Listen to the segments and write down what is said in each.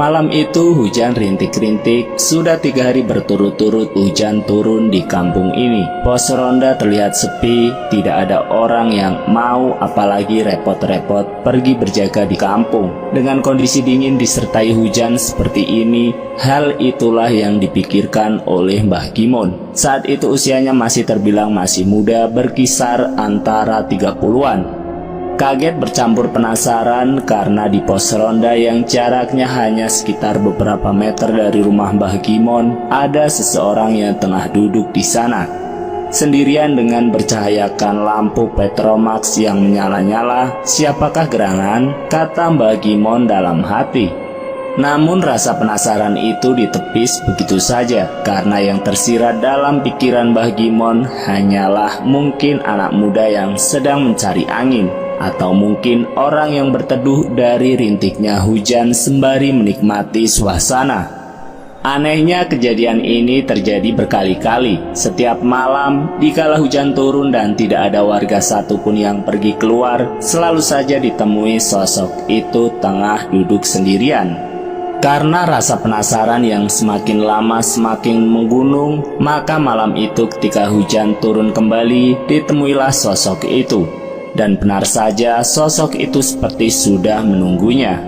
Malam itu hujan rintik-rintik, sudah 3 hari berturut-turut hujan turun di kampung ini. Pos ronda terlihat sepi, tidak ada orang yang mau apalagi repot-repot pergi berjaga di kampung. Dengan kondisi dingin disertai hujan seperti ini, hal itulah yang dipikirkan oleh Mbah Gimon. Saat itu usianya masih terbilang masih muda, berkisar antara 30-an. Kaget bercampur penasaran karena di pos ronda yang jaraknya hanya sekitar beberapa meter dari rumah Mbah Gimon, ada seseorang yang tengah duduk di sana. Sendirian dengan bercahayakan lampu Petromax yang menyala-nyala. Siapakah gerangan? Kata Mbah Gimon dalam hati. Namun rasa penasaran itu ditepis begitu saja, karena yang tersirat dalam pikiran Mbah Gimon hanyalah mungkin anak muda yang sedang mencari angin, atau mungkin orang yang berteduh dari rintiknya hujan sembari menikmati suasana. Anehnya kejadian ini terjadi berkali-kali. Setiap malam dikala hujan turun dan tidak ada warga satupun yang pergi keluar, selalu saja ditemui sosok itu tengah duduk sendirian. Karena rasa penasaran yang semakin lama semakin menggunung, maka malam itu ketika hujan turun kembali, ditemuilah sosok itu. Dan benar saja sosok itu seperti sudah menunggunya.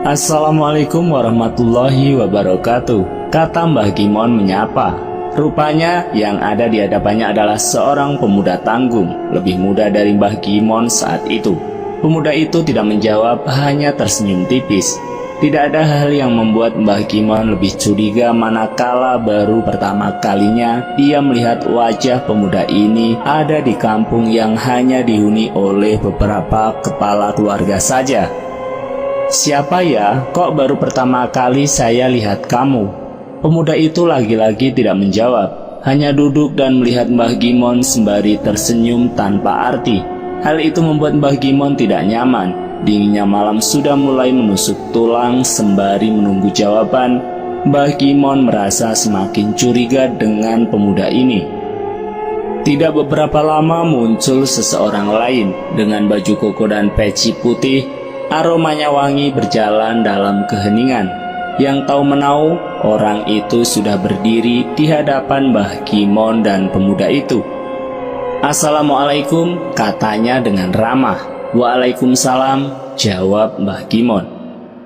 Assalamualaikum warahmatullahi wabarakatuh, kata Mbah Gimon menyapa. Rupanya yang ada di hadapannya adalah seorang pemuda tanggung, lebih muda dari Mbah Gimon saat itu. Pemuda itu tidak menjawab, hanya tersenyum tipis. Tidak ada hal yang membuat Mbah Gimon lebih curiga manakala baru pertama kalinya dia melihat wajah pemuda ini ada di kampung yang hanya dihuni oleh beberapa kepala keluarga saja. Siapa ya? Kok baru pertama kali saya lihat kamu? Pemuda itu lagi-lagi tidak menjawab, hanya duduk dan melihat Mbah Gimon sembari tersenyum tanpa arti. Hal itu membuat Mbah Gimon tidak nyaman. Dinginnya malam sudah mulai menusuk tulang. Sembari menunggu jawaban, Mbah Gimon merasa semakin curiga dengan pemuda ini. Tidak beberapa lama muncul seseorang lain dengan baju koko dan peci putih. Aromanya wangi berjalan dalam keheningan. Yang tahu menau, orang itu sudah berdiri di hadapan Mbah Gimon dan pemuda itu. Assalamualaikum, katanya dengan ramah. Waalaikumsalam, jawab Mbah Gimon.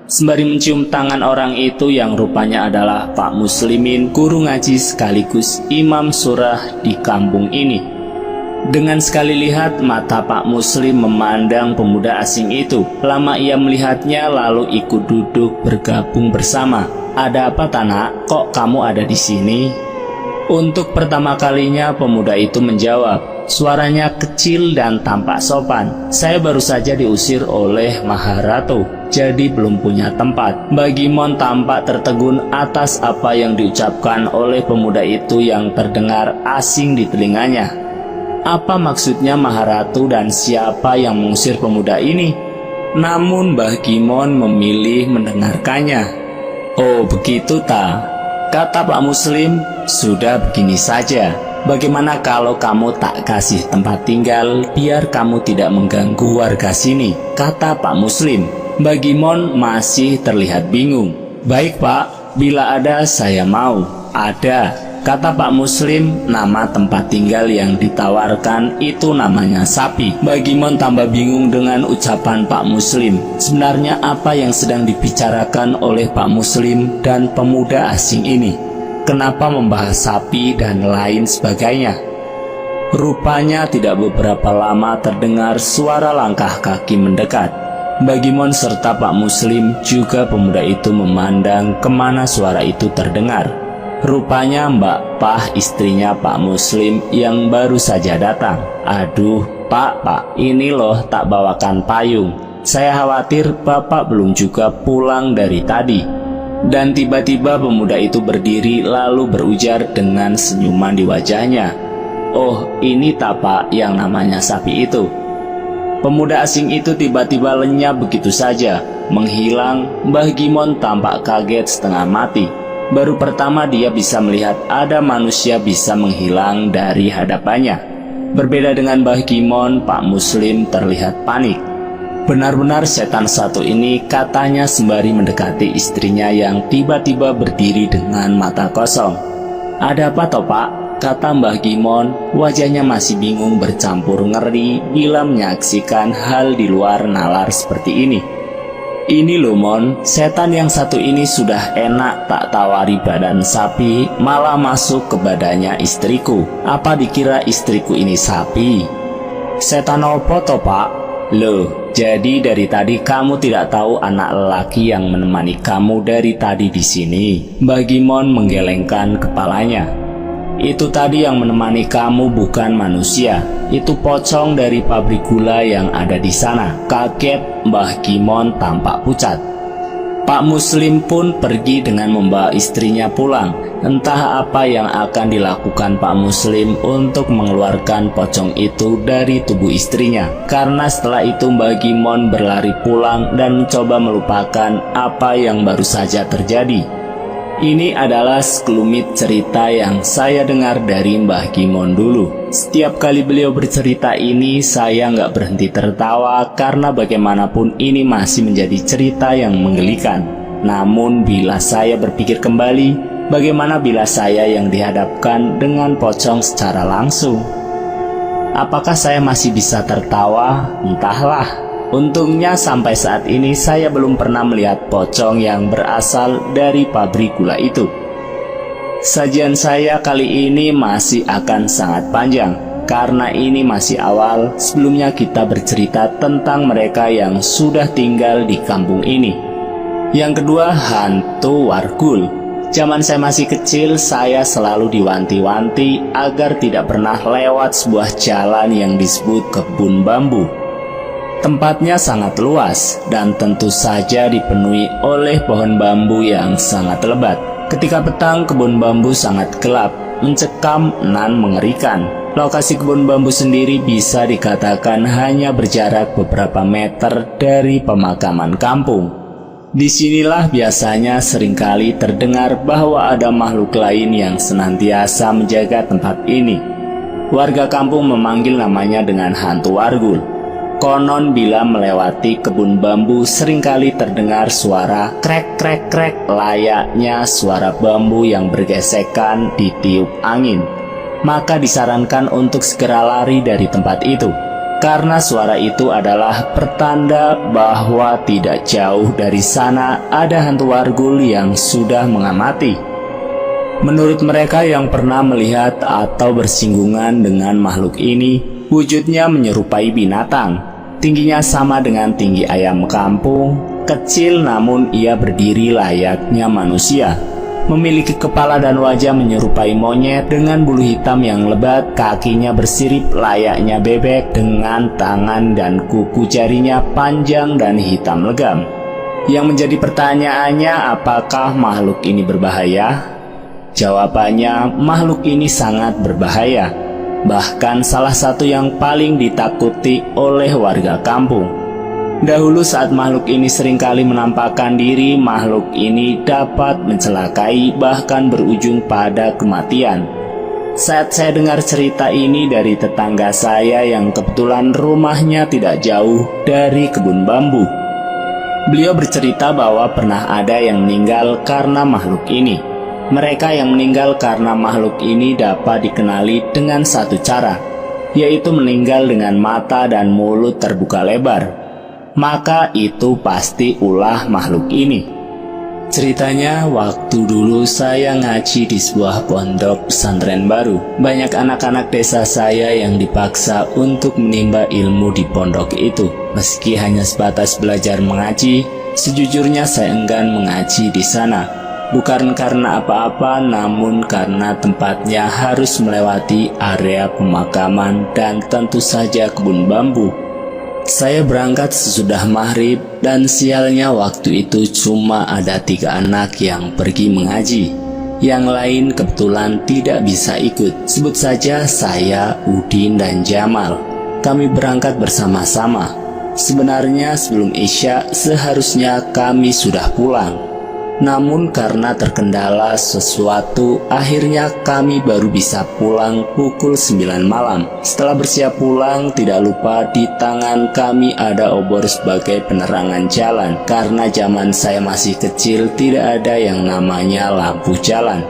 Sembari mencium tangan orang itu yang rupanya adalah Pak Muslimin, guru ngaji sekaligus imam surah di kampung ini. Dengan sekali lihat, mata Pak Muslim memandang pemuda asing itu. Lama ia melihatnya lalu ikut duduk bergabung bersama. Ada apa, Tanak? Kok kamu ada di sini? Untuk pertama kalinya pemuda itu menjawab. Suaranya kecil dan tampak sopan. Saya baru saja diusir oleh Maharatu, jadi belum punya tempat. Mbah Gimon tampak tertegun atas apa yang diucapkan oleh pemuda itu yang terdengar asing di telinganya. Apa maksudnya Maharatu dan siapa yang mengusir pemuda ini? Namun Mbah Gimon memilih mendengarkannya. Oh begitu ta, kata Pak Muslim. Sudah begini saja, bagaimana kalau kamu tak kasih tempat tinggal biar kamu tidak mengganggu warga sini, kata Pak Muslim. Mbah Gimon masih terlihat bingung. Baik Pak, bila ada saya mau. Ada, kata Pak Muslim. Nama tempat tinggal yang ditawarkan itu namanya Sapi. Mbah Gimon tambah bingung dengan ucapan Pak Muslim. Sebenarnya apa yang sedang dibicarakan oleh Pak Muslim dan pemuda asing ini? Kenapa membahas sapi dan lain sebagainya? Rupanya tidak beberapa lama terdengar suara langkah kaki mendekat. Mbah Gimon serta Pak Muslim juga pemuda itu memandang kemana suara itu terdengar. Rupanya Mbak Pah, istrinya Pak Muslim yang baru saja datang. Aduh Pak, ini loh tak bawakan payung. Saya khawatir Bapak belum juga pulang dari tadi. Dan tiba-tiba pemuda itu berdiri lalu berujar dengan senyuman di wajahnya. Oh, ini tapak yang namanya Sapi itu. Pemuda asing itu tiba-tiba lenyap begitu saja, menghilang. Mbah Gimon tampak kaget setengah mati. Baru pertama dia bisa melihat ada manusia bisa menghilang dari hadapannya. Berbeda dengan Mbah Gimon, Pak Muslim terlihat panik. Benar-benar setan satu ini, katanya sembari mendekati istrinya yang tiba-tiba berdiri dengan mata kosong. "Ada apa toh Pak?" kata Mbah Gimon. Wajahnya masih bingung bercampur ngeri bila menyaksikan hal di luar nalar seperti ini. "Ini loh Mon, setan yang satu ini sudah enak tak tawari badan sapi, malah masuk ke badannya istriku. Apa dikira istriku ini sapi?" "Setan opo toh Pak?" "Loh, jadi dari tadi kamu tidak tahu anak lelaki yang menemani kamu dari tadi di sini?" Mbah Gimon menggelengkan kepalanya. "Itu tadi yang menemani kamu bukan manusia, itu pocong dari pabrik gula yang ada di sana." Kaget Mbah Gimon tampak pucat. Pak Muslim pun pergi dengan membawa istrinya pulang. Entah apa yang akan dilakukan Pak Muslim untuk mengeluarkan pocong itu dari tubuh istrinya. Karena setelah itu Mbah Gimon berlari pulang dan mencoba melupakan apa yang baru saja terjadi. Ini adalah sekelumit cerita yang saya dengar dari Mbah Gimon dulu. Setiap kali beliau bercerita ini, saya nggak berhenti tertawa karena bagaimanapun ini masih menjadi cerita yang menggelikan. Namun bila saya berpikir kembali, bagaimana bila saya yang dihadapkan dengan pocong secara langsung? Apakah saya masih bisa tertawa? Entahlah. Untungnya sampai saat ini saya belum pernah melihat pocong yang berasal dari pabrik gula itu. Sajian saya kali ini masih akan sangat panjang, karena ini masih awal. Sebelumnya kita bercerita tentang mereka yang sudah tinggal di kampung ini. Yang kedua, hantu wargul. Zaman saya masih kecil, saya selalu diwanti-wanti agar tidak pernah lewat sebuah jalan yang disebut kebun bambu. Tempatnya sangat luas dan tentu saja dipenuhi oleh pohon bambu yang sangat lebat. Ketika petang, kebun bambu sangat gelap, mencekam nan mengerikan. Lokasi kebun bambu sendiri bisa dikatakan hanya berjarak beberapa meter dari pemakaman kampung. Disinilah biasanya seringkali terdengar bahwa ada makhluk lain yang senantiasa menjaga tempat ini. Warga kampung memanggil namanya dengan hantu wargul. Konon bila melewati kebun bambu seringkali terdengar suara krek-krek-krek layaknya suara bambu yang bergesekan ditiup angin. Maka disarankan untuk segera lari dari tempat itu, karena suara itu adalah pertanda bahwa tidak jauh dari sana ada hantu wargul yang sudah mengamati. Menurut mereka yang pernah melihat atau bersinggungan dengan makhluk ini, wujudnya menyerupai binatang. Tingginya sama dengan tinggi ayam kampung, kecil namun ia berdiri layaknya manusia. Memiliki kepala dan wajah menyerupai monyet dengan bulu hitam yang lebat, kakinya bersirip layaknya bebek dengan tangan dan kuku jarinya panjang dan hitam legam. Yang menjadi pertanyaannya, apakah makhluk ini berbahaya? Jawabannya, makhluk ini sangat berbahaya. Bahkan salah satu yang paling ditakuti oleh warga kampung. Dahulu saat makhluk ini seringkali menampakkan diri, makhluk ini dapat mencelakai bahkan berujung pada kematian. Saat saya dengar cerita ini dari tetangga saya yang kebetulan rumahnya tidak jauh dari kebun bambu. Beliau bercerita bahwa pernah ada yang meninggal karena makhluk ini. Mereka yang meninggal karena makhluk ini dapat dikenali dengan satu cara, yaitu meninggal dengan mata dan mulut terbuka lebar. Maka itu pasti ulah makhluk ini. Ceritanya, waktu dulu saya ngaji di sebuah pondok pesantren baru. Banyak anak-anak desa saya yang dipaksa untuk menimba ilmu di pondok itu. Meski hanya sebatas belajar mengaji, sejujurnya saya enggan mengaji di sana. Bukan karena apa-apa, namun karena tempatnya harus melewati area pemakaman dan tentu saja kebun bambu. Saya berangkat sesudah maghrib dan sialnya waktu itu cuma ada 3 anak yang pergi mengaji. Yang lain kebetulan tidak bisa ikut. Sebut saja saya, Udin, dan Jamal. Kami berangkat bersama-sama. Sebenarnya sebelum Isya seharusnya kami sudah pulang. Namun karena terkendala sesuatu, akhirnya kami baru bisa pulang pukul 9 malam. Setelah bersiap pulang, tidak lupa di tangan kami ada obor sebagai penerangan jalan. Karena zaman saya masih kecil, tidak ada yang namanya lampu jalan.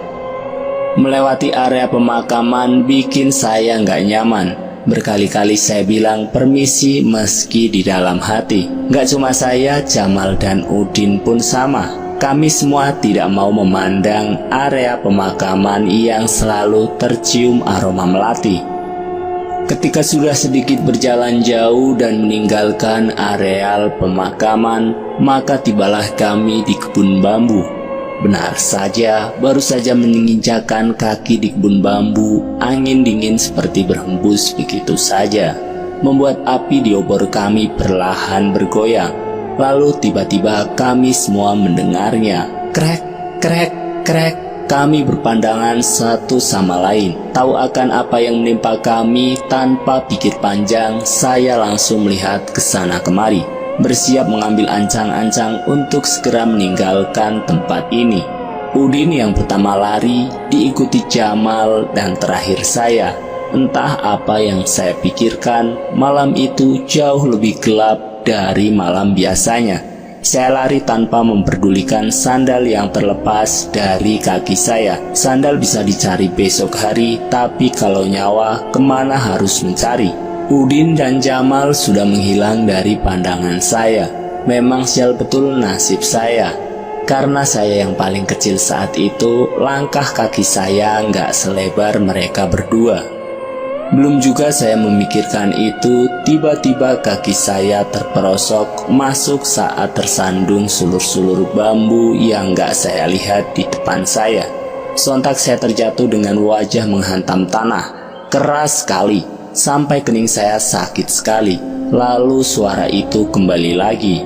Melewati area pemakaman bikin saya nggak nyaman. Berkali-kali saya bilang permisi meski di dalam hati. Nggak cuma saya, Jamal dan Udin pun sama. Kami semua tidak mau memandang area pemakaman yang selalu tercium aroma melati. Ketika sudah sedikit berjalan jauh dan meninggalkan areal pemakaman, maka tibalah kami di kebun bambu. Benar saja, baru saja menginjakkan kaki di kebun bambu, angin dingin seperti berhembus begitu saja, membuat api di obor kami perlahan bergoyang. Lalu tiba-tiba kami semua mendengarnya. Krek, krek, krek. Kami berpandangan satu sama lain. Tahu akan apa yang menimpa kami, tanpa pikir panjang, saya langsung melihat ke sana kemari, bersiap mengambil ancang-ancang untuk segera meninggalkan tempat ini. Udin yang pertama lari, diikuti Jamal, dan terakhir saya. Entah apa yang saya pikirkan, malam itu jauh lebih gelap dari malam biasanya. Saya lari tanpa memperdulikan sandal yang terlepas dari kaki saya. Sandal bisa dicari besok hari, tapi kalau nyawa, kemana harus mencari? Udin dan Jamal sudah menghilang dari pandangan saya. Memang sial betul nasib saya. Karena saya yang paling kecil saat itu, langkah kaki saya nggak selebar mereka berdua. Belum juga saya memikirkan itu, tiba-tiba kaki saya terperosok masuk saat tersandung sulur-sulur bambu yang gak saya lihat di depan saya. Sontak saya terjatuh dengan wajah menghantam tanah, keras sekali, sampai kening saya sakit sekali. Lalu suara itu kembali lagi.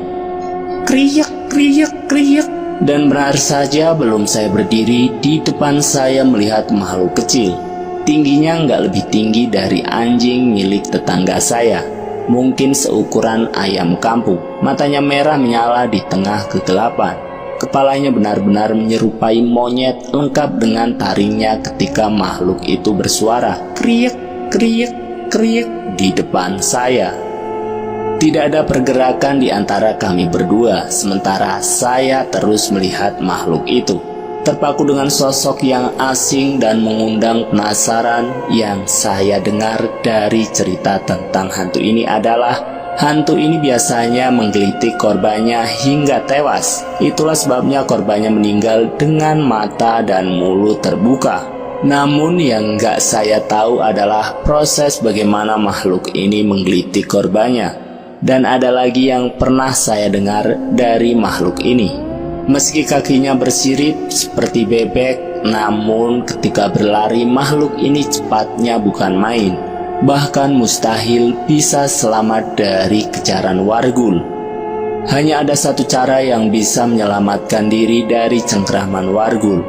Kriak, kriak, kriak. Dan benar saja belum saya berdiri, di depan saya melihat makhluk kecil. Tingginya nggak lebih tinggi dari anjing milik tetangga saya. Mungkin seukuran ayam kampung. Matanya merah menyala di tengah kegelapan. Kepalanya benar-benar menyerupai monyet, lengkap dengan taringnya ketika makhluk itu bersuara. Kriek, kriek, kriek di depan saya. Tidak ada pergerakan di antara kami berdua, sementara saya terus melihat makhluk itu. Terpaku dengan sosok yang asing dan mengundang penasaran, yang saya dengar dari cerita tentang hantu ini adalah hantu ini biasanya menggelitik korbannya hingga tewas. Itulah sebabnya korbannya meninggal dengan mata dan mulut terbuka. Namun yang nggak saya tahu adalah proses bagaimana makhluk ini menggelitik korbannya. Dan ada lagi yang pernah saya dengar dari makhluk ini. Meski kakinya bersirip seperti bebek, namun ketika berlari makhluk ini cepatnya bukan main. Bahkan mustahil bisa selamat dari kejaran wargul. Hanya ada satu cara yang bisa menyelamatkan diri dari cengkraman wargul,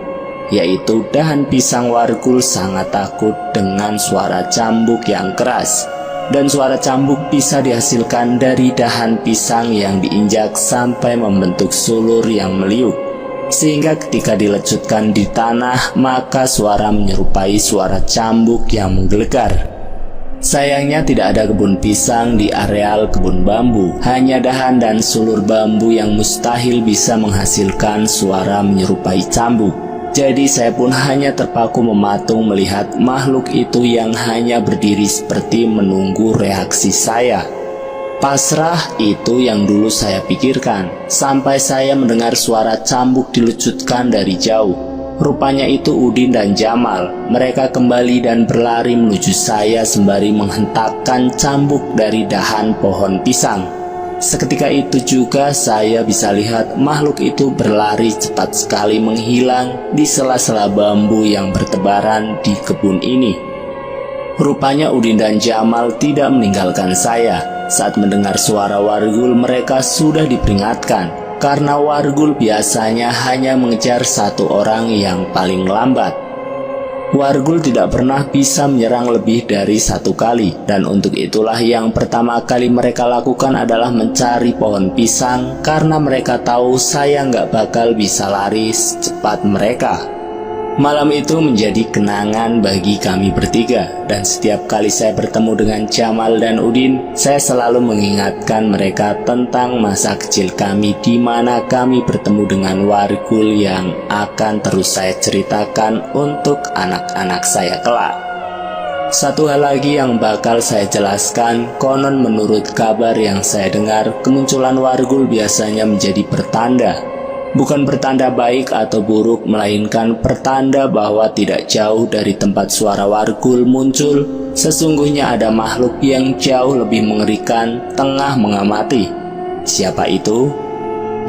yaitu dahan pisang wargul sangat takut dengan suara cambuk yang keras. Dan suara cambuk bisa dihasilkan dari dahan pisang yang diinjak sampai membentuk sulur yang meliuk. Sehingga ketika dilecutkan di tanah, maka suara menyerupai suara cambuk yang menggelegar. Sayangnya tidak ada kebun pisang di areal kebun bambu. Hanya dahan dan sulur bambu yang mustahil bisa menghasilkan suara menyerupai cambuk. Jadi saya pun hanya terpaku mematung melihat makhluk itu yang hanya berdiri seperti menunggu reaksi saya. Pasrah itu yang dulu saya pikirkan, sampai saya mendengar suara cambuk dilucutkan dari jauh. Rupanya itu Udin dan Jamal. Mereka kembali dan berlari menuju saya sembari menghentakkan cambuk dari dahan pohon pisang. Seketika itu juga saya bisa lihat makhluk itu berlari cepat sekali menghilang di sela-sela bambu yang bertebaran di kebun ini. Rupanya Udin dan Jamal tidak meninggalkan saya. Saat mendengar suara wargul, mereka sudah diperingatkan, karena wargul biasanya hanya mengejar satu orang yang paling lambat. Wargul tidak pernah bisa menyerang lebih dari 1 kali, dan untuk itulah yang pertama kali mereka lakukan adalah mencari pohon pisang karena mereka tahu saya nggak bakal bisa lari secepat mereka. Malam itu menjadi kenangan bagi kami bertiga, dan setiap kali saya bertemu dengan Jamal dan Udin, saya selalu mengingatkan mereka tentang masa kecil kami di mana kami bertemu dengan Wargul yang akan terus saya ceritakan untuk anak-anak saya kelak. Satu hal lagi yang bakal saya jelaskan, konon menurut kabar yang saya dengar, kemunculan Wargul biasanya menjadi pertanda. Bukan pertanda baik atau buruk, melainkan pertanda bahwa tidak jauh dari tempat suara Wargul muncul, sesungguhnya ada makhluk yang jauh lebih mengerikan tengah mengamati. Siapa itu?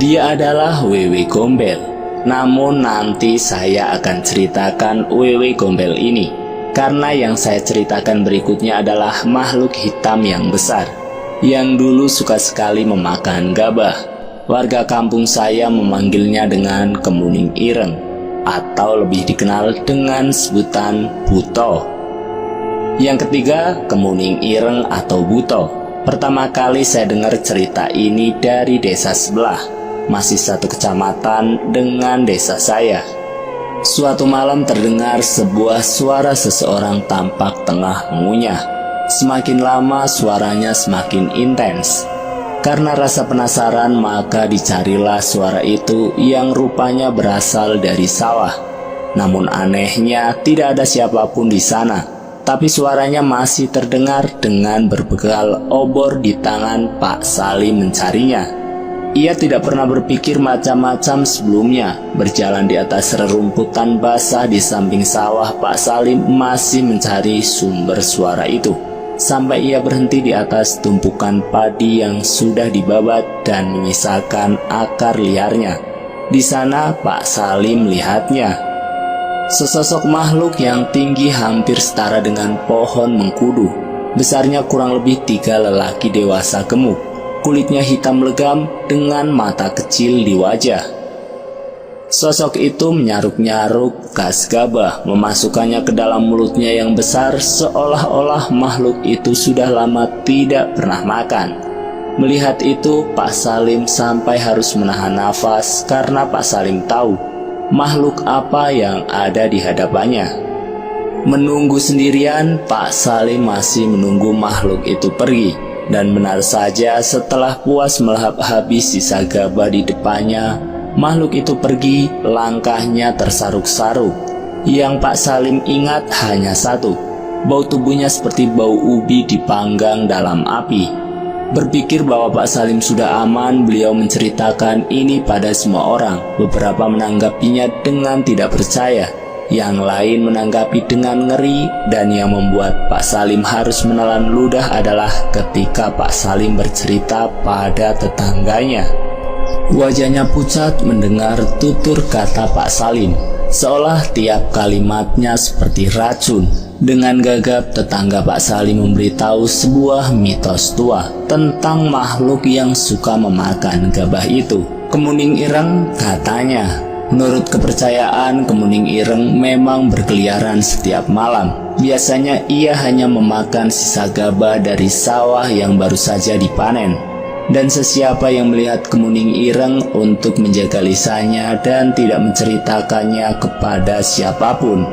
Dia adalah Wewe Gombel. Namun nanti saya akan ceritakan Wewe Gombel ini, karena yang saya ceritakan berikutnya adalah makhluk hitam yang besar, yang dulu suka sekali memakan gabah. Warga kampung saya memanggilnya dengan kemuning ireng, atau lebih dikenal dengan sebutan buto. Yang ketiga, kemuning ireng atau buto. Pertama kali saya dengar cerita ini dari desa sebelah, masih satu kecamatan dengan desa saya. Suatu malam terdengar sebuah suara seseorang tampak tengah mengunyah. Semakin lama suaranya semakin intens. Karena rasa penasaran, maka dicarilah suara itu yang rupanya berasal dari sawah. Namun anehnya tidak ada siapapun di sana, tapi suaranya masih terdengar dengan berbekal obor di tangan Pak Salim mencarinya. Ia tidak pernah berpikir macam-macam sebelumnya. Berjalan di atas rerumputan basah di samping sawah, Pak Salim masih mencari sumber suara itu. Sampai ia berhenti di atas tumpukan padi yang sudah dibabat dan menyisakan akar liarnya. Di sana Pak Salim melihatnya. Sesosok makhluk yang tinggi hampir setara dengan pohon mengkudu. Besarnya kurang lebih 3 lelaki dewasa gemuk. Kulitnya hitam legam dengan mata kecil di wajah. Sosok itu menyaruk-nyaruk kas gabah, memasukkannya ke dalam mulutnya yang besar, seolah-olah makhluk itu sudah lama tidak pernah makan. Melihat itu, Pak Salim sampai harus menahan nafas karena Pak Salim tahu makhluk apa yang ada di hadapannya. Menunggu sendirian, Pak Salim masih menunggu makhluk itu pergi. Dan benar saja, setelah puas melahap habis sisa gabah di depannya, makhluk itu pergi. Langkahnya tersaruk-saruk. Yang Pak Salim ingat hanya satu, bau tubuhnya seperti bau ubi dipanggang dalam api. Berpikir bahwa Pak Salim sudah aman, beliau menceritakan ini pada semua orang. Beberapa menanggapinya dengan tidak percaya, yang lain menanggapi dengan ngeri, dan yang membuat Pak Salim harus menelan ludah adalah ketika Pak Salim bercerita pada tetangganya. Wajahnya pucat mendengar tutur kata Pak Salim, seolah tiap kalimatnya seperti racun. Dengan gagap tetangga Pak Salim memberitahu sebuah mitos tua tentang makhluk yang suka memakan gabah itu. Kemuning ireng katanya. Menurut kepercayaan, kemuning ireng memang berkeliaran setiap malam. Biasanya ia hanya memakan sisa gabah dari sawah yang baru saja dipanen. Dan sesiapa yang melihat kemuning ireng untuk menjaga lisannya dan tidak menceritakannya kepada siapapun.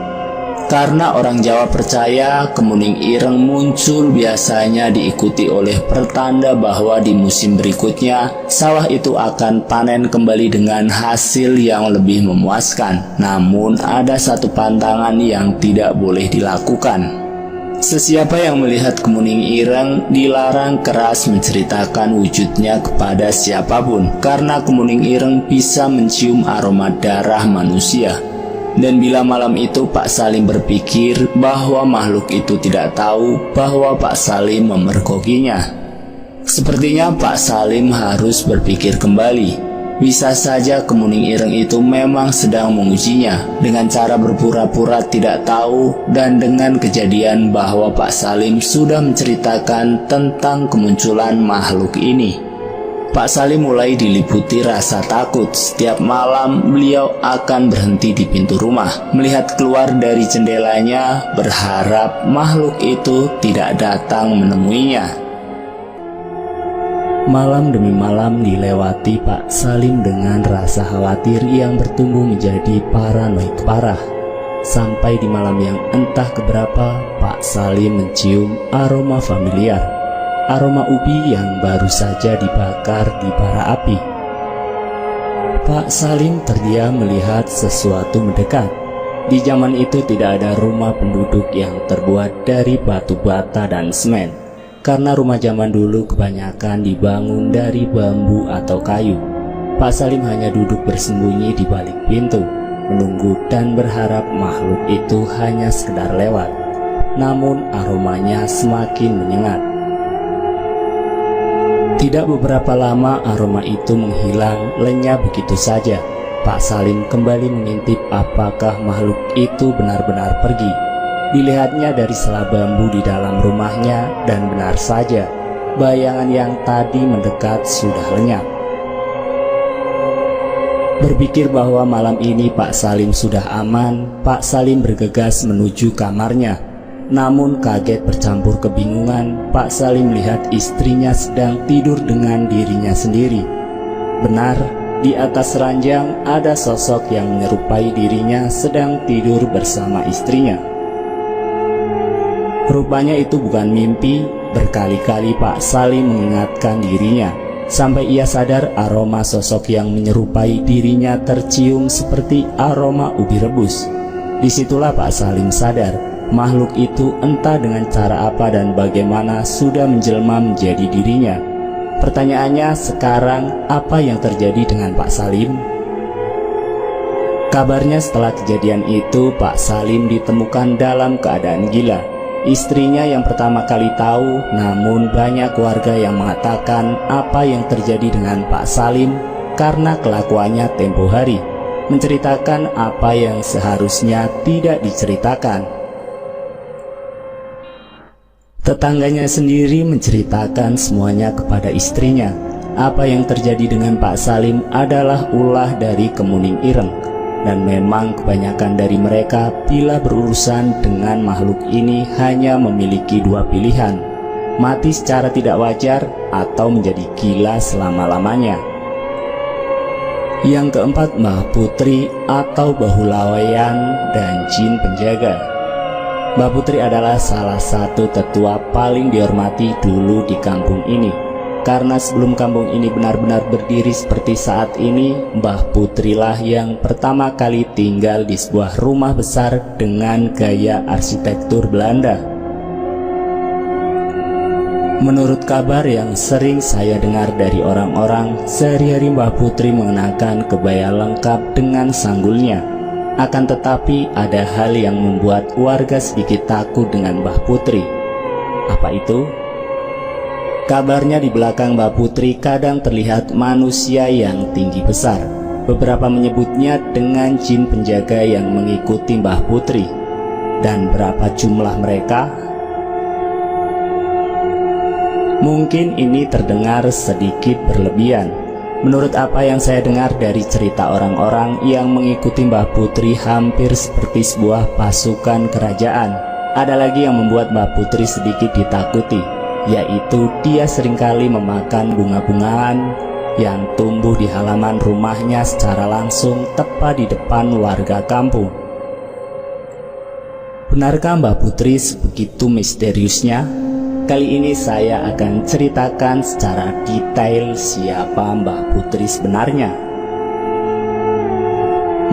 Karena orang Jawa percaya kemuning ireng muncul biasanya diikuti oleh pertanda bahwa di musim berikutnya sawah itu akan panen kembali dengan hasil yang lebih memuaskan. Namun ada satu pantangan yang tidak boleh dilakukan. Sesiapa yang melihat kemuning ireng dilarang keras menceritakan wujudnya kepada siapapun, karena kemuning ireng bisa mencium aroma darah manusia. Dan bila malam itu Pak Salim berpikir bahwa makhluk itu tidak tahu bahwa Pak Salim memergokinya. Sepertinya Pak Salim harus berpikir kembali. Bisa saja kemuning ireng itu memang sedang mengujinya dengan cara berpura-pura tidak tahu, dan dengan kejadian bahwa Pak Salim sudah menceritakan tentang kemunculan makhluk ini. Pak Salim mulai diliputi rasa takut. Setiap malam beliau akan berhenti di pintu rumah, melihat keluar dari jendelanya, berharap makhluk itu tidak datang menemuinya. Malam demi malam dilewati Pak Salim dengan rasa khawatir yang bertumbuh menjadi paranoid parah. Sampai di malam yang entah keberapa, Pak Salim mencium aroma familiar, aroma ubi yang baru saja dibakar di bara api. Pak Salim terdiam melihat sesuatu mendekat. Di zaman itu tidak ada rumah penduduk yang terbuat dari batu bata dan semen, karena rumah zaman dulu kebanyakan dibangun dari bambu atau kayu. Pak Salim hanya duduk bersembunyi di balik pintu, menunggu dan berharap makhluk itu hanya sekedar lewat. Namun aromanya semakin menyengat. Tidak beberapa lama aroma itu menghilang, lenyap begitu saja. Pak Salim kembali mengintip apakah makhluk itu benar-benar pergi. Dilihatnya dari sela bambu di dalam rumahnya, dan benar saja, bayangan yang tadi mendekat sudah lenyap. Berpikir bahwa malam ini Pak Salim sudah aman, Pak Salim bergegas menuju kamarnya. Namun kaget bercampur kebingungan, Pak Salim melihat istrinya sedang tidur dengan dirinya sendiri. Benar, di atas ranjang ada sosok yang menyerupai dirinya sedang tidur bersama istrinya. Rupanya itu bukan mimpi. Berkali-kali Pak Salim mengingatkan dirinya, sampai ia sadar aroma sosok yang menyerupai dirinya tercium seperti aroma ubi rebus. Disitulah Pak Salim sadar, makhluk itu entah dengan cara apa dan bagaimana sudah menjelma menjadi dirinya. Pertanyaannya sekarang, apa yang terjadi dengan Pak Salim? Kabarnya setelah kejadian itu, Pak Salim ditemukan dalam keadaan gila. Istrinya yang pertama kali tahu, namun banyak warga yang mengatakan apa yang terjadi dengan Pak Salim karena kelakuannya tempo hari, menceritakan apa yang seharusnya tidak diceritakan. Tetangganya sendiri menceritakan semuanya kepada istrinya. Apa yang terjadi dengan Pak Salim adalah ulah dari kemuning ireng, dan memang kebanyakan dari mereka bila berurusan dengan makhluk ini hanya memiliki dua pilihan: mati secara tidak wajar atau menjadi gila selama-lamanya. Yang keempat, Mbah Putri atau Bahulawayan dan jin penjaga. Mbah Putri adalah salah satu tetua paling dihormati dulu di kampung ini. Karena sebelum kampung ini benar-benar berdiri seperti saat ini, Mbah Putri lah yang pertama kali tinggal di sebuah rumah besar dengan gaya arsitektur Belanda. Menurut kabar yang sering saya dengar dari orang-orang, sehari-hari Mbah Putri mengenakan kebaya lengkap dengan sanggulnya. Akan tetapi ada hal yang membuat warga sedikit takut dengan Mbah Putri. Apa itu? Kabarnya di belakang Mbah Putri kadang terlihat manusia yang tinggi besar. Beberapa menyebutnya dengan jin penjaga yang mengikuti Mbah Putri. Dan berapa jumlah mereka? Mungkin ini terdengar sedikit berlebihan. Menurut apa yang saya dengar dari cerita orang-orang yang mengikuti Mbah Putri, hampir seperti sebuah pasukan kerajaan. Ada lagi yang membuat Mbah Putri sedikit ditakuti, yaitu dia seringkali memakan bunga-bungaan yang tumbuh di halaman rumahnya secara langsung tepat di depan warga kampung. Benarkah Mbah Putri sebegitu misteriusnya? Kali ini saya akan ceritakan secara detail siapa Mbah Putri sebenarnya.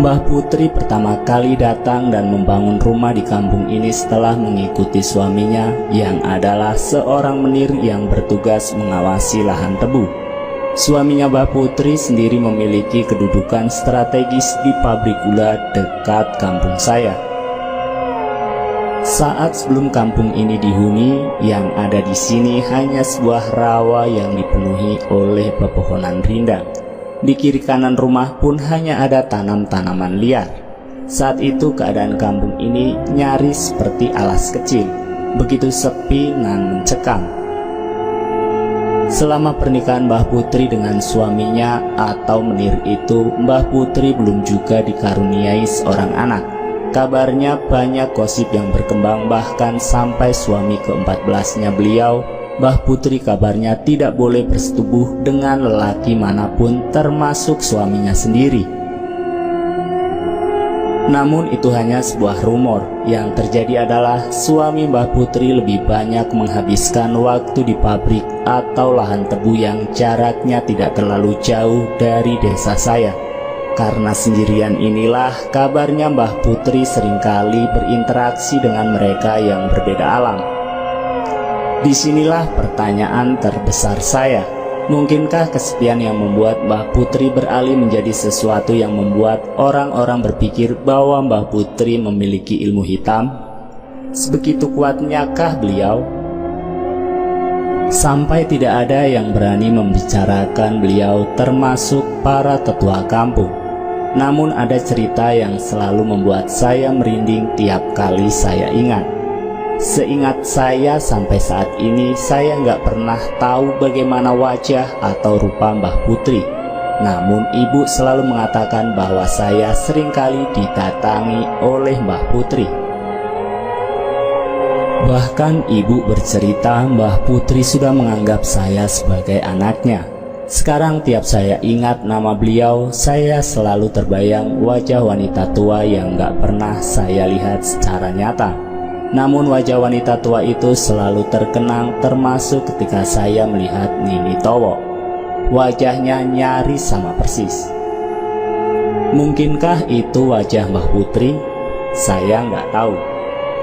Mbah Putri pertama kali datang dan membangun rumah di kampung ini setelah mengikuti suaminya yang adalah seorang menir yang bertugas mengawasi lahan tebu. Suaminya Mbah Putri sendiri memiliki kedudukan strategis di pabrik gula dekat kampung saya. Saat sebelum kampung ini dihuni, yang ada di sini hanya sebuah rawa yang dipenuhi oleh pepohonan rindang. Di kiri kanan rumah pun hanya ada tanam-tanaman liar. Saat itu keadaan kampung ini nyaris seperti alas kecil, begitu sepi dan mencekam. Selama pernikahan Mbah Putri dengan suaminya atau menir itu, Mbah Putri belum juga dikaruniai seorang anak. Kabarnya banyak gosip yang berkembang, bahkan sampai suami ke-14-nya beliau, Mbah Putri, kabarnya tidak boleh bersetubuh dengan lelaki manapun termasuk suaminya sendiri. Namun itu hanya sebuah rumor. Yang terjadi adalah suami Mbah Putri lebih banyak menghabiskan waktu di pabrik atau lahan tebu yang jaraknya tidak terlalu jauh dari desa saya. Karena sendirian inilah kabarnya Mbah Putri seringkali berinteraksi dengan mereka yang berbeda alam. Disinilah pertanyaan terbesar saya. Mungkinkah kesepian yang membuat Mbah Putri beralih menjadi sesuatu yang membuat orang-orang berpikir bahwa Mbah Putri memiliki ilmu hitam? Sebegitu kuatnya kah beliau? Sampai tidak ada yang berani membicarakan beliau, termasuk para tetua kampung. Namun ada cerita yang selalu membuat saya merinding tiap kali saya ingat. Seingat saya sampai saat ini saya nggak pernah tahu bagaimana wajah atau rupa Mbah Putri. Namun ibu selalu mengatakan bahwa saya seringkali didatangi oleh Mbah Putri. Bahkan ibu bercerita Mbah Putri sudah menganggap saya sebagai anaknya. Sekarang tiap saya ingat nama beliau, saya selalu terbayang wajah wanita tua yang nggak pernah saya lihat secara nyata. Namun wajah wanita tua itu selalu terkenang, termasuk ketika saya melihat Nini Towo. Wajahnya nyaris sama persis. Mungkinkah itu wajah Mbah Putri? Saya nggak tahu.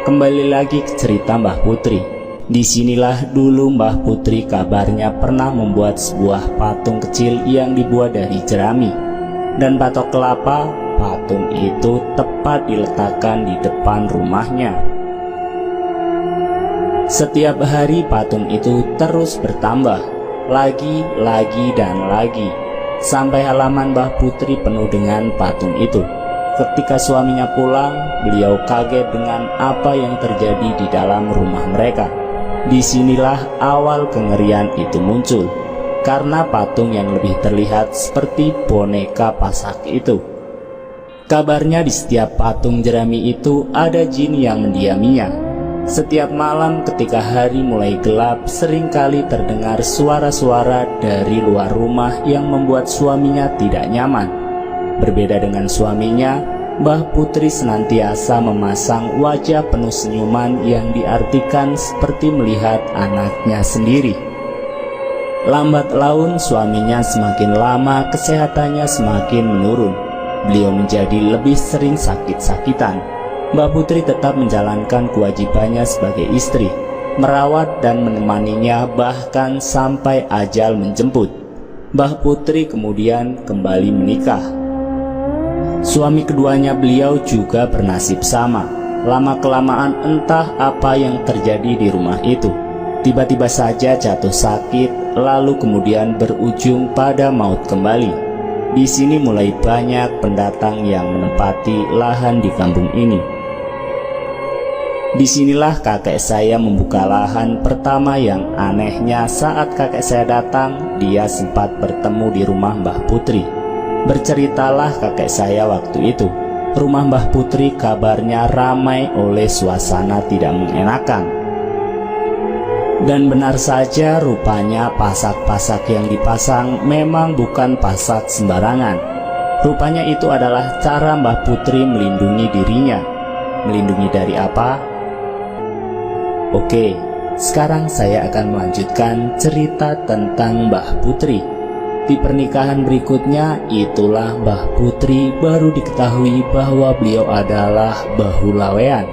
Kembali lagi ke cerita Mbah Putri. Disinilah dulu Mbah Putri kabarnya pernah membuat sebuah patung kecil yang dibuat dari jerami dan batok kelapa. Patung itu tepat diletakkan di depan rumahnya. Setiap hari patung itu terus bertambah, lagi dan lagi, sampai halaman Mbah Putri penuh dengan patung itu. Ketika suaminya pulang, beliau kaget dengan apa yang terjadi di dalam rumah mereka. Disinilah awal kengerian itu muncul, karena patung yang lebih terlihat seperti boneka pasak itu. Kabarnya di setiap patung jerami itu ada jin yang mendiaminya. Setiap malam ketika hari mulai gelap, seringkali terdengar suara-suara dari luar rumah yang membuat suaminya tidak nyaman. Berbeda dengan suaminya, Mbah Putri senantiasa memasang wajah penuh senyuman yang diartikan seperti melihat anaknya sendiri. Lambat laun suaminya semakin lama kesehatannya semakin menurun. Beliau menjadi lebih sering sakit-sakitan. Mbah Putri tetap menjalankan kewajibannya sebagai istri, merawat dan menemaninya bahkan sampai ajal menjemput. Mbah Putri kemudian kembali menikah. Suami keduanya beliau juga bernasib sama. Lama-kelamaan entah apa yang terjadi di rumah itu. Tiba-tiba saja jatuh sakit, lalu kemudian berujung pada maut kembali. Di sini mulai banyak pendatang yang menempati lahan di kampung ini. Disinilah kakek saya membuka lahan pertama. Yang anehnya saat kakek saya datang, dia sempat bertemu di rumah Mbah Putri. Berceritalah kakek saya waktu itu, rumah Mbah Putri kabarnya ramai oleh suasana tidak mengenakan. Dan benar saja rupanya pasak-pasak yang dipasang memang bukan pasak sembarangan. Rupanya itu adalah cara Mbah Putri melindungi dirinya. Melindungi dari apa? Oke, sekarang saya akan melanjutkan cerita tentang Mbah Putri. Di pernikahan berikutnya, itulah Mbah Putri baru diketahui bahwa beliau adalah Bahulawean.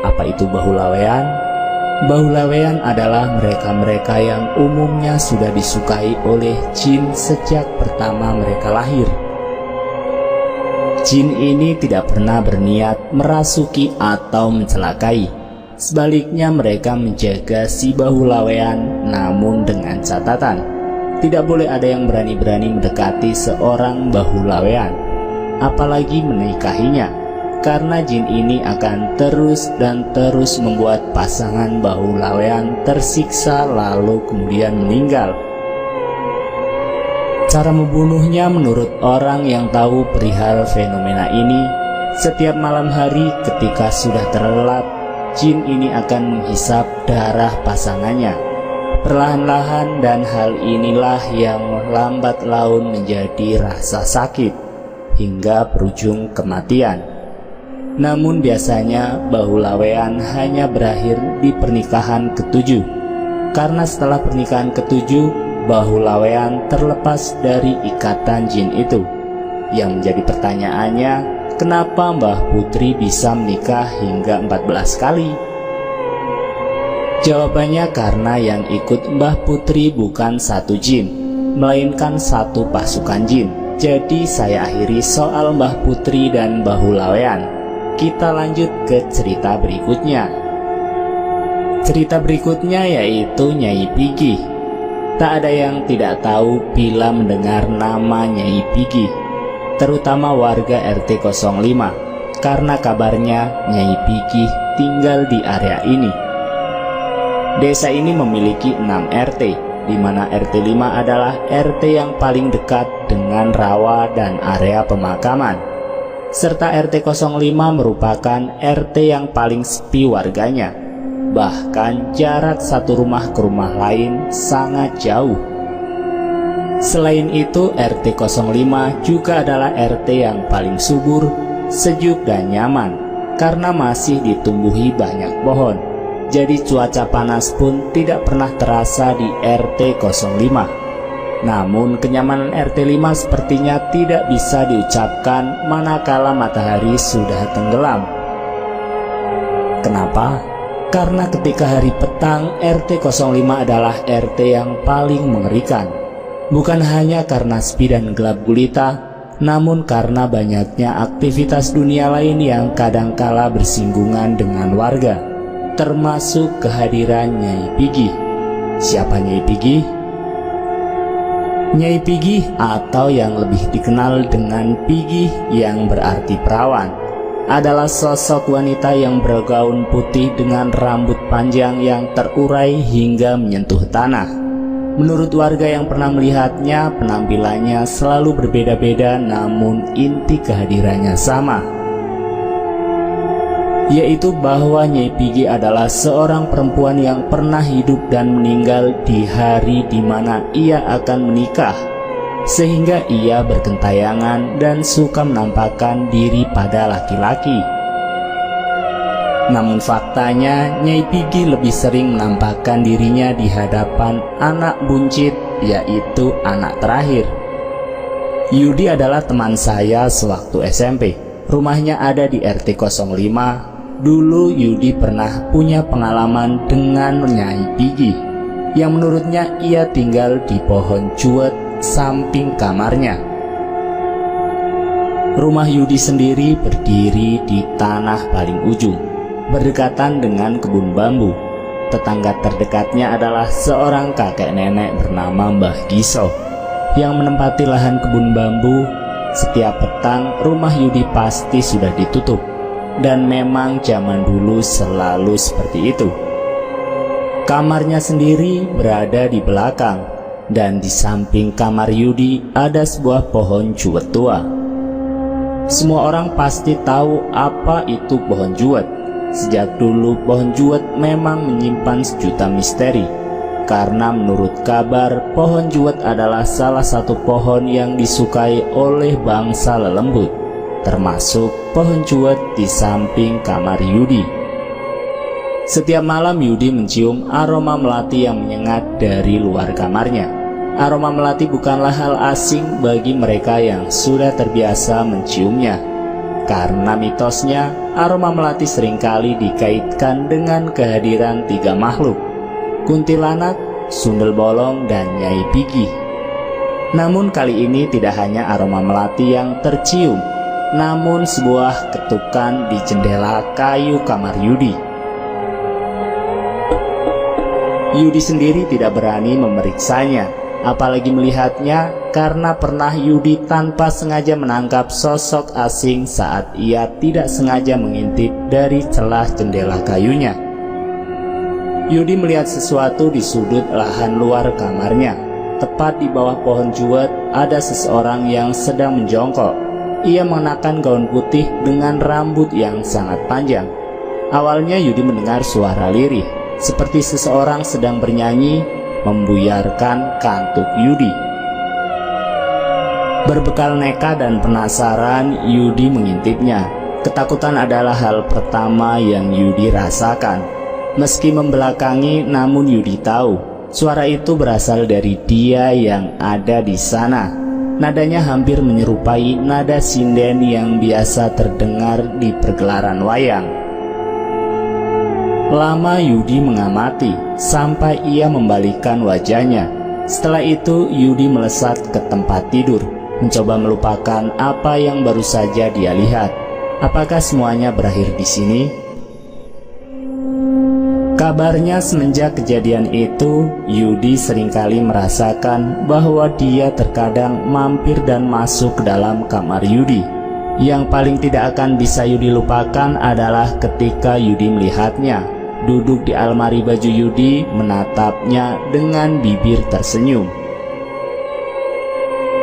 Apa itu Bahulawean? Bahulawean adalah mereka-mereka yang umumnya sudah disukai oleh jin sejak pertama mereka lahir. Jin ini tidak pernah berniat merasuki atau mencelakai. Sebaliknya mereka menjaga si Bahulawean, namun dengan catatan, tidak boleh ada yang berani-berani mendekati seorang Bahulawean, apalagi menikahinya, karena jin ini akan terus dan terus membuat pasangan Bahulawean tersiksa lalu kemudian meninggal Cara membunuhnya menurut orang yang tahu perihal fenomena ini, setiap malam hari ketika sudah terlelap, jin ini akan menghisap darah pasangannya perlahan-lahan, dan hal inilah yang lambat laun menjadi rasa sakit hingga berujung kematian. Namun biasanya bahu lawean hanya berakhir di pernikahan ketujuh, karena setelah pernikahan ketujuh, bahu lawean terlepas dari ikatan jin itu. Yang menjadi pertanyaannya, kenapa Mbah Putri bisa menikah hingga 14 kali? Jawabannya karena yang ikut Mbah Putri bukan satu jin, melainkan satu pasukan jin. Jadi saya akhiri soal Mbah Putri dan bahu lawean. Kita lanjut ke cerita berikutnya. Cerita berikutnya yaitu Nyai Pigih. Tak ada yang tidak tahu bila mendengar nama Nyai Pigih, terutama warga RT 05, karena kabarnya Nyai Pigih tinggal di area ini. Desa ini memiliki 6 RT, di mana RT 5 adalah RT yang paling dekat dengan rawa dan area pemakaman. Serta RT 05 merupakan RT yang paling sepi warganya. Bahkan jarak satu rumah ke rumah lain sangat jauh. Selain itu, RT 05 juga adalah RT yang paling subur, sejuk dan nyaman, karena masih ditumbuhi banyak pohon. Jadi cuaca panas pun tidak pernah terasa di RT 05. Namun kenyamanan RT 5 sepertinya tidak bisa diucapkan manakala matahari sudah tenggelam. Kenapa? Karena ketika hari petang, RT 05 adalah RT yang paling mengerikan. Bukan hanya karena sepi dan gelap gulita, namun karena banyaknya aktivitas dunia lain yang kadangkala bersinggungan dengan warga, termasuk kehadiran Nyai Pigih. Siapa Nyai Pigih? Nyai Pigih, atau yang lebih dikenal dengan Pigih yang berarti perawan, adalah sosok wanita yang bergaun putih dengan rambut panjang yang terurai hingga menyentuh tanah. Menurut warga yang pernah melihatnya, penampilannya selalu berbeda-beda, namun inti kehadirannya sama, yaitu bahwa Nyai Pigih adalah seorang perempuan yang pernah hidup dan meninggal di hari di mana ia akan menikah, sehingga ia bergentayangan dan suka menampakkan diri pada laki-laki. Namun faktanya, Nyai Pigih lebih sering menampakkan dirinya di hadapan anak buncit, yaitu anak terakhir. Yudi adalah teman saya sewaktu SMP. Rumahnya ada di RT 05. Dulu Yudi pernah punya pengalaman dengan Nyai Pigih, yang menurutnya ia tinggal di pohon cuet samping kamarnya. Rumah Yudi sendiri berdiri di tanah paling ujung, berdekatan dengan kebun bambu. Tetangga terdekatnya adalah seorang kakek nenek bernama Mbah Giso, yang menempati lahan kebun bambu. Setiap petang rumah Yudi pasti sudah ditutup, dan memang zaman dulu selalu seperti itu. Kamarnya sendiri berada di belakang, dan di samping kamar Yudi ada sebuah pohon juwet tua. Semua orang pasti tahu apa itu pohon juwet. Sejak dulu pohon juwet memang menyimpan sejuta misteri, karena menurut kabar pohon juwet adalah salah satu pohon yang disukai oleh bangsa lelembut, termasuk pohon juwet di samping kamar Yudi. Setiap malam Yudi mencium aroma melati yang menyengat dari luar kamarnya. Aroma melati bukanlah hal asing bagi mereka yang sudah terbiasa menciumnya, karena mitosnya aroma melati seringkali dikaitkan dengan kehadiran 3 makhluk: kuntilanak, sundel bolong, dan Nyai Pigih. Namun kali ini tidak hanya aroma melati yang tercium, namun sebuah ketukan di jendela kayu kamar Yudi. Yudi sendiri tidak berani memeriksanya, apalagi melihatnya, karena pernah Yudi tanpa sengaja menangkap sosok asing saat ia tidak sengaja mengintip dari celah jendela kayunya. Yudi melihat sesuatu di sudut lahan luar kamarnya. tepat di bawah pohon juwet ada seseorang yang sedang menjongkok. Ia mengenakan gaun putih dengan rambut yang sangat panjang. Awalnya Yudi mendengar suara lirih, seperti seseorang sedang bernyanyi, membuyarkan kantuk Yudi. Berbekal nekat dan penasaran, Yudi mengintipnya. Ketakutan adalah hal pertama yang Yudi rasakan. Meski membelakangi, namun Yudi tahu suara itu berasal dari dia yang ada di sana. Nadanya hampir menyerupai nada sinden yang biasa terdengar di pergelaran wayang. Lama Yudi mengamati sampai ia membalikkan wajahnya. Setelah itu Yudi melesat ke tempat tidur, mencoba melupakan apa yang baru saja dia lihat. Apakah semuanya berakhir di sini? Kabarnya semenjak kejadian itu, Yudi seringkali merasakan bahwa dia terkadang mampir dan masuk ke dalam kamar Yudi. Yang paling tidak akan bisa Yudi lupakan adalah ketika Yudi melihatnya duduk di almari baju Yudi, menatapnya dengan bibir tersenyum.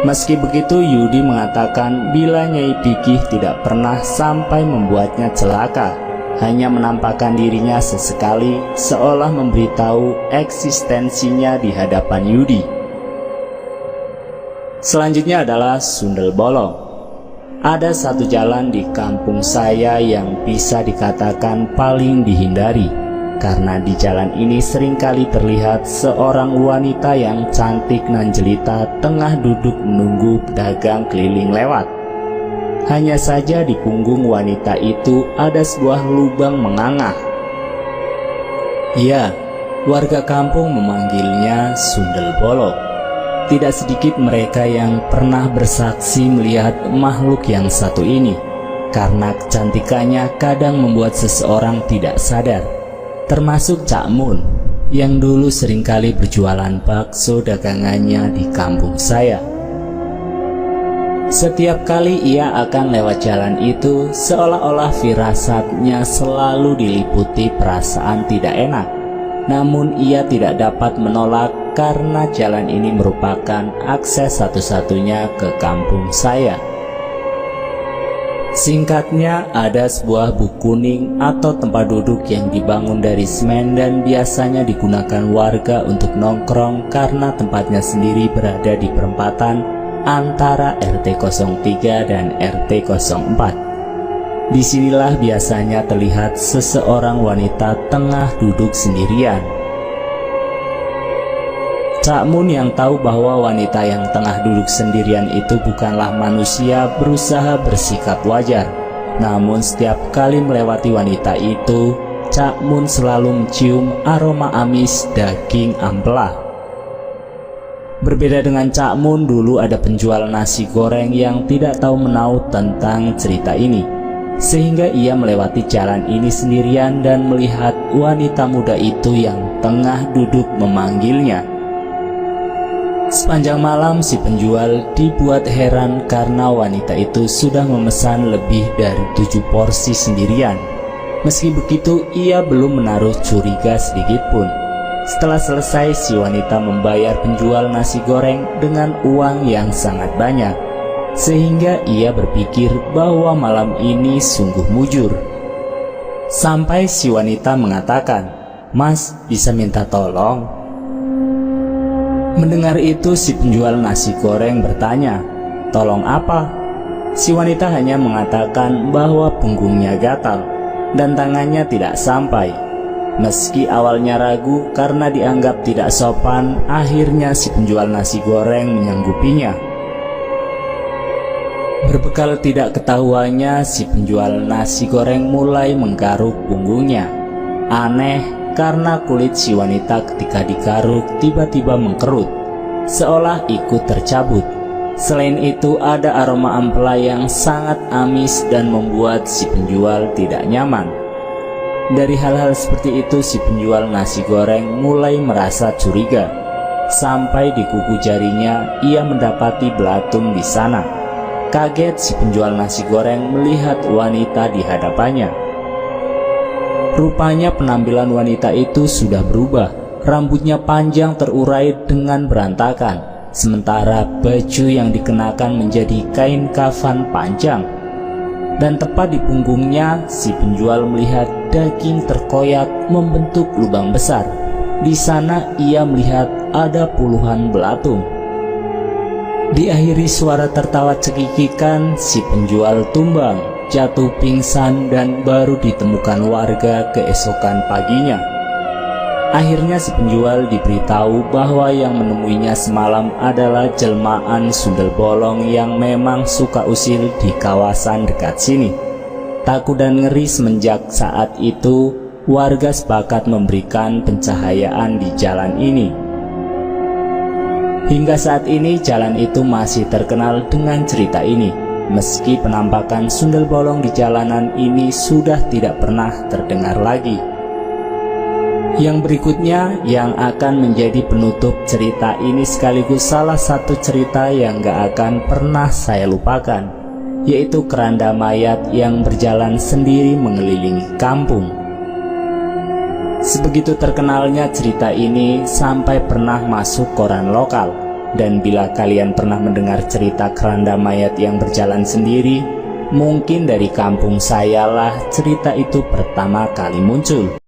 Meski begitu, Yudi mengatakan bila Nyai Pikih tidak pernah sampai membuatnya celaka, hanya menampakkan dirinya sesekali seolah memberitahu eksistensinya di hadapan Yudi. Selanjutnya adalah Sundel Bolong. Ada satu jalan di kampung saya yang bisa dikatakan paling dihindari, karena di jalan ini seringkali terlihat seorang wanita yang cantik nan jelita tengah duduk menunggu pedagang keliling lewat. Hanya saja di punggung wanita itu ada sebuah lubang menganga. Ya, warga kampung memanggilnya Sundel Bolong. Tidak sedikit mereka yang pernah bersaksi melihat makhluk yang satu ini, karena kecantikannya kadang membuat seseorang tidak sadar. Termasuk Cak Mun yang dulu seringkali berjualan bakso dagangannya di kampung saya. Setiap kali ia akan lewat jalan itu, seolah-olah firasatnya selalu diliputi perasaan tidak enak. Namun ia tidak dapat menolak karena jalan ini merupakan akses satu-satunya ke kampung saya. Singkatnya, ada sebuah buk kuning atau tempat duduk yang dibangun dari semen dan biasanya digunakan warga untuk nongkrong karena tempatnya sendiri berada di perempatan antara RT 03 dan RT 04. Disinilah biasanya terlihat seseorang wanita tengah duduk sendirian. Cak Mun yang tahu bahwa wanita yang tengah duduk sendirian itu bukanlah manusia berusaha bersikap wajar. Namun setiap kali melewati wanita itu, Cak Mun selalu mencium aroma amis daging ampela. Berbeda dengan Cak Mun, dulu ada penjual nasi goreng yang tidak tahu menau tentang cerita ini, sehingga ia melewati jalan ini sendirian dan melihat wanita muda itu yang tengah duduk memanggilnya. Sepanjang malam si penjual dibuat heran karena wanita itu sudah memesan lebih dari 7 porsi sendirian. Meski begitu, ia belum menaruh curiga sedikit pun. Setelah selesai, si wanita membayar penjual nasi goreng dengan uang yang sangat banyak, sehingga ia berpikir bahwa malam ini sungguh mujur. Sampai si wanita mengatakan, "Mas, bisa minta tolong?" Mendengar itu, si penjual nasi goreng bertanya, "Tolong apa?" Si wanita hanya mengatakan bahwa punggungnya gatal dan tangannya tidak sampai. Meski awalnya ragu karena dianggap tidak sopan, akhirnya si penjual nasi goreng menyanggupinya. Berbekal tidak ketahuannya, si penjual nasi goreng mulai menggaruk punggungnya. Aneh, karena kulit si wanita ketika digaruk tiba-tiba mengkerut, seolah ikut tercabut. Selain itu, ada aroma ampela yang sangat amis dan membuat si penjual tidak nyaman. Dari hal-hal seperti itu, si penjual nasi goreng mulai merasa curiga. Sampai di kuku jarinya, ia mendapati belatung di sana. Kaget si penjual nasi goreng melihat wanita di hadapannya. Rupanya penampilan wanita itu sudah berubah. rambutnya panjang terurai dengan berantakan, sementara baju yang dikenakan menjadi kain kafan panjang. Dan tepat di punggungnya, si penjual melihat daging terkoyak membentuk lubang besar. Di sana ia melihat ada puluhan belatung. Diakhiri suara tertawa cekikikan, si penjual tumbang, jatuh pingsan dan baru ditemukan warga keesokan paginya. Akhirnya si penjual diberitahu bahwa yang menemuinya semalam adalah jelmaan sundel bolong yang memang suka usil di kawasan dekat sini. Takut dan ngeri semenjak saat itu, warga sepakat memberikan pencahayaan di jalan ini. Hingga saat ini jalan itu masih terkenal dengan cerita ini, meski penampakan sundel bolong di jalanan ini sudah tidak pernah terdengar lagi. Yang berikutnya yang akan menjadi penutup cerita ini sekaligus salah satu cerita yang gak akan pernah saya lupakan, yaitu keranda mayat yang berjalan sendiri mengelilingi kampung. Sebegitu terkenalnya cerita ini sampai pernah masuk koran lokal. Dan bila kalian pernah mendengar cerita keranda mayat yang berjalan sendiri, mungkin dari kampung saya lah cerita itu pertama kali muncul.